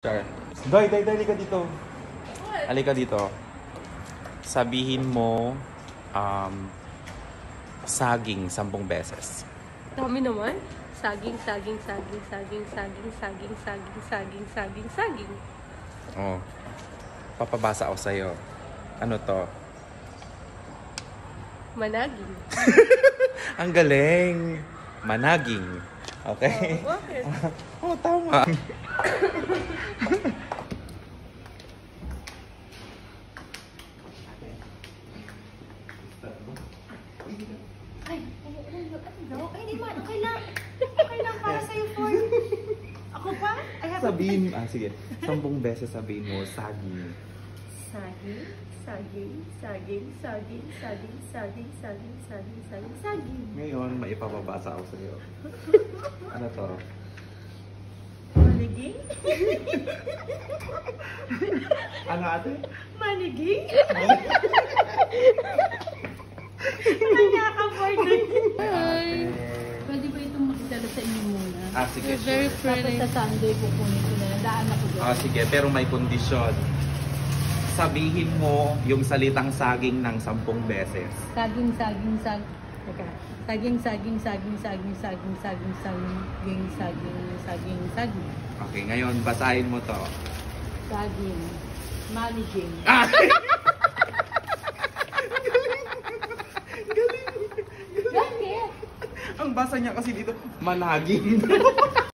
Char. Day, halika dito. Halika dito. Sabihin mo, saging 10 beses. Dami naman. Saging, saging, saging, saging, saging, saging, saging, saging, saging, saging. Oh. Papabasa ako sa'yo. Ano to? Managing. Ang galing. Managing. Okay? Oh, bakit? Oh, tama. Ay, hindi man. Okay lang. Okay lang para sa'yo, Foy. Ako pa? Sabihin, sige. 10 beses sabihin mo, saging. Saging, saging, saging, saging, saging, saging, saging, saging, saging, saging. Ngayon, may ipapabasa ako sa'yo. Ano to? Maniging? Ano ate? Maniging? Kaya ka, Foy. Pwede ba itong makitala sa inyo muna? Sige. Very Sure. pretty. Tapos sa Sunday, kukunin ko na. Daan ako doon. Sige, pero may kondisyon. Sabihin mo yung salitang saging ng 10 beses. Saging, saging, saging. Teka. Saging, saging, saging, saging, saging, saging, saging, saging, saging, saging. Okay, ngayon, basahin mo to. Saging. Managing. Ang basa niya kasi dito, managing.